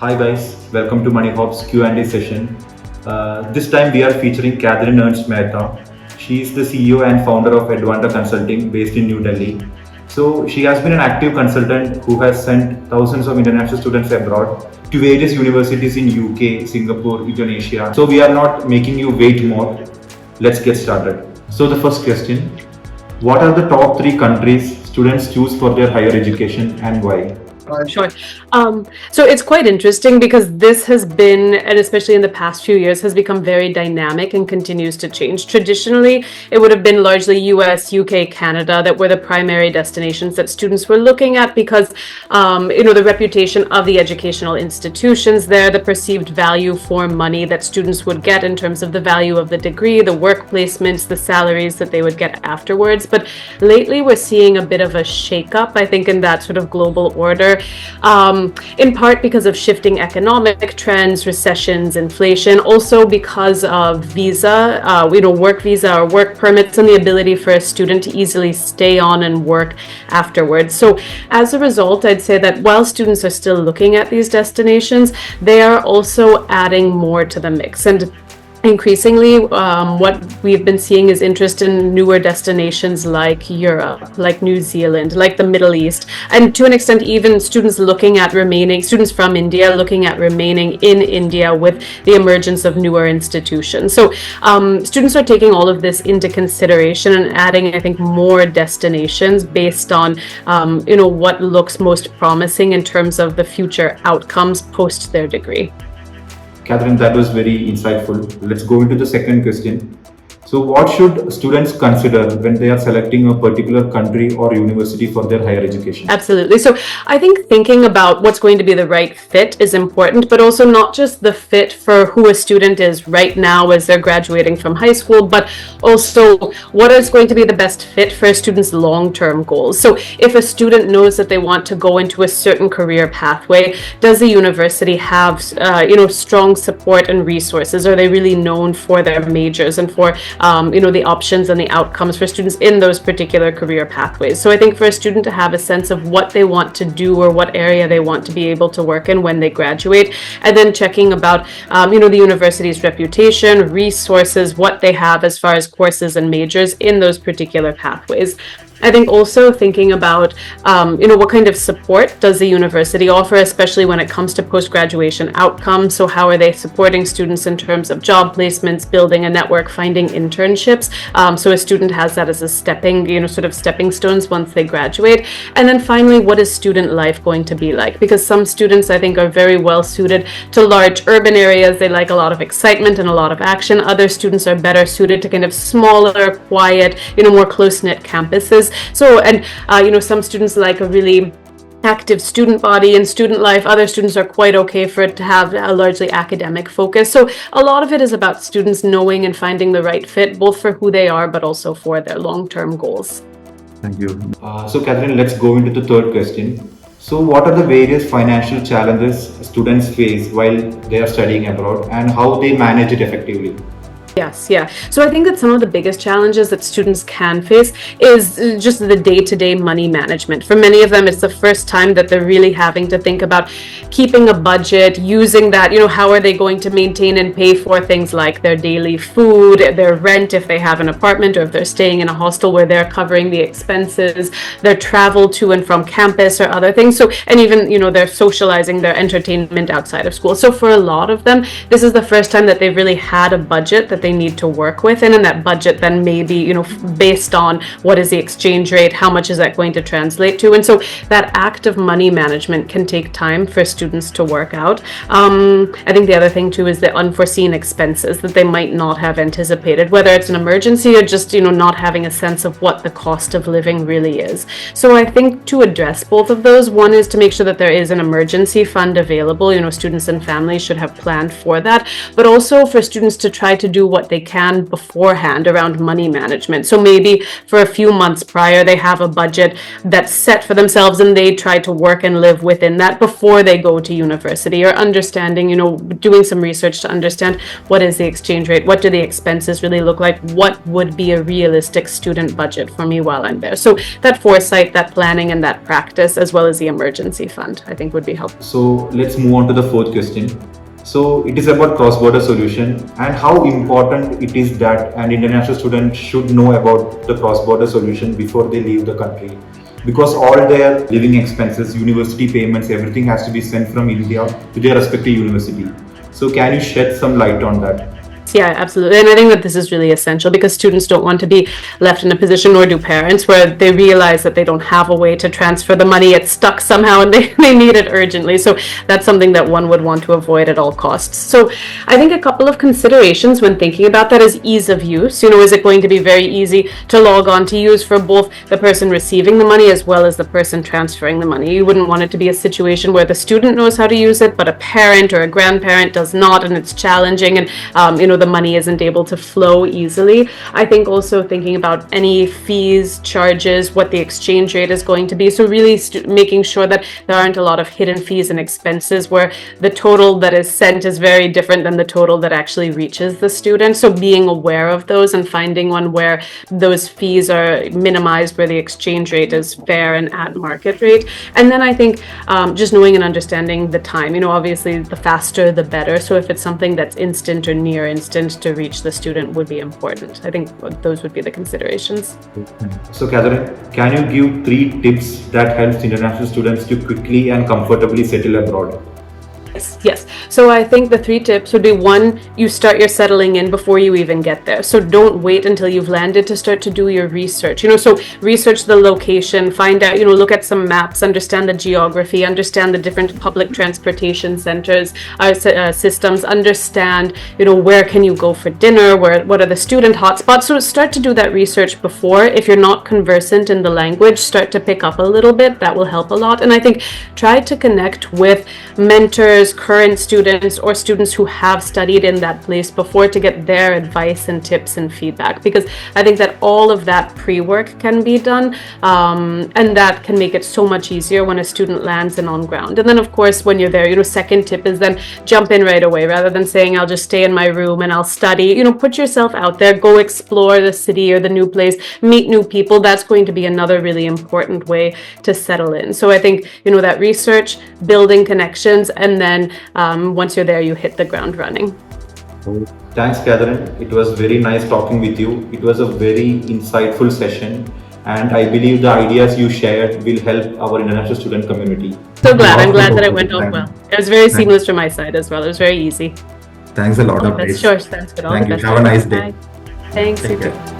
Hi guys, welcome to moneyHOP's Q&A session. This time we are featuring Katherine Ernst Mehta. She is the CEO and founder of Edvanta Consulting based in New Delhi. So she has been an active consultant who has sent thousands of international students abroad to various universities in UK, Singapore, Indonesia. So we are not making you wait more. Let's get started. So the first question, what are the top 3 countries students choose for their higher education and why? Sure. So it's quite interesting because this has been, and especially in the past few years, has become very dynamic and continues to change. Traditionally, it would have been largely US, UK, Canada that were the primary destinations that students were looking at because, the reputation of the educational institutions there, the perceived value for money that students would get in terms of the value of the degree, the work placements, the salaries that they would get afterwards. But lately, we're seeing a bit of a shakeup, I think, in that sort of global order. In part because of shifting economic trends, recessions, inflation, also because of visa, work visa or work permits, and the ability for a student to easily stay on and work afterwards. So as a result, I'd say that while students are still looking at these destinations, they are also adding more to the mix. And increasingly, what we've been seeing is interest in newer destinations like Europe, like New Zealand, like the Middle East, and to an extent, even students from India looking at remaining in India with the emergence of newer institutions. So students are taking all of this into consideration and adding, I think, more destinations based on, what looks most promising in terms of the future outcomes post their degree. Katherine, that was very insightful. Let's go into the second question. So what should students consider when they are selecting a particular country or university for their higher education? Absolutely. So I think thinking about what's going to be the right fit is important, but also not just the fit for who a student is right now as they're graduating from high school, but also what is going to be the best fit for a student's long-term goals. So if a student knows that they want to go into a certain career pathway, does the university have, strong support and resources? Are they really known for their majors and for the options and the outcomes for students in those particular career pathways? So I think for a student to have a sense of what they want to do or what area they want to be able to work in when they graduate, and then checking about, the university's reputation, resources, what they have as far as courses and majors in those particular pathways. I think also thinking about, what kind of support does the university offer, especially when it comes to post-graduation outcomes. So how are they supporting students in terms of job placements, building a network, finding internships? So a student has that as a stepping stones once they graduate. And then finally, what is student life going to be like? Because some students, I think, are very well suited to large urban areas. They like a lot of excitement and a lot of action. Other students are better suited to kind of smaller, quiet, more close-knit campuses. So, and some students like a really active student body and student life. Other students are quite okay for it to have a largely academic focus. So a lot of it is about students knowing and finding the right fit, both for who they are, but also for their long-term goals. Thank you. So Katherine, let's go into the third question. So what are the various financial challenges students face while they are studying abroad and how they manage it effectively? Yes, yeah. So I think that some of the biggest challenges that students can face is just the day-to-day money management. For many of them, it's the first time that they're really having to think about keeping a budget, using that, how are they going to maintain and pay for things like their daily food, their rent if they have an apartment, or if they're staying in a hostel where they're covering the expenses, their travel to and from campus or other things. So, and even, they're socializing, their entertainment outside of school. So for a lot of them, this is the first time that they've really had a budget that they need to work with, and in that budget then maybe based on what is the exchange rate, how much is that going to translate to, and so that act of money management can take time for students to work out. I think the other thing too is the unforeseen expenses that they might not have anticipated, whether it's an emergency or just not having a sense of what the cost of living really is. So I think to address both of those, one is to make sure that there is an emergency fund available. Students and families should have planned for that, but also for students to try to do what they can beforehand around money management. So maybe for a few months prior, they have a budget that's set for themselves and they try to work and live within that before they go to university, or understanding, doing some research to understand what is the exchange rate, what do the expenses really look like, what would be a realistic student budget for me while I'm there. So that foresight, that planning, and that practice, as well as the emergency fund, I think would be helpful. So let's move on to the fourth question. So it is about cross-border solution and how important it is that an international student should know about the cross-border solution before they leave the country. Because all their living expenses, university payments, everything has to be sent from India to their respective university. So can you shed some light on that? Yeah, absolutely. And I think that this is really essential because students don't want to be left in a position, nor do parents, where they realize that they don't have a way to transfer the money. It's stuck somehow and they need it urgently. So that's something that one would want to avoid at all costs. So I think a couple of considerations when thinking about that is ease of use. Is it going to be very easy to log on to use for both the person receiving the money as well as the person transferring the money? You wouldn't want it to be a situation where the student knows how to use it, but a parent or a grandparent does not, and it's challenging, and the money isn't able to flow easily. I think also thinking about any fees, charges, what the exchange rate is going to be. So really making sure that there aren't a lot of hidden fees and expenses where the total that is sent is very different than the total that actually reaches the student. So being aware of those and finding one where those fees are minimized, where the exchange rate is fair and at market rate. And then I think just knowing and understanding the time. Obviously the faster the better. So if it's something that's instant or near instant to reach the student would be important. I think those would be the considerations. So Katherine, can you give 3 tips that helps international students to quickly and comfortably settle abroad? Yes. So I think the 3 tips would be: 1, you start your settling in before you even get there. So don't wait until you've landed to start to do your research. So research the location, find out, look at some maps, understand the geography, understand the different public transportation centers, systems, understand, where can you go for dinner, what are the student hotspots. So start to do that research before. If you're not conversant in the language, start to pick up a little bit. That will help a lot. And I think try to connect with mentors, current students, or students who have studied in that place before to get their advice and tips and feedback, because I think that all of that pre-work can be done, and that can make it so much easier when a student lands and on ground. And then of course when you're there, second tip is then jump in right away, rather than saying I'll just stay in my room and I'll study. Put yourself out there, go explore the city or the new place, meet new people. That's going to be another really important way to settle in. So I think that research, building connections, and then once you're there, you hit the ground running. Thanks, Katherine. It was very nice talking with you. It was a very insightful session, and I believe the ideas you shared will help our international student community. So glad. I'm glad that it went off well. It was very seamless from my side as well. It was very easy. Thanks a lot. Sure. Thanks for all. Thank you. Have a nice day. Thanks. Take You care. too.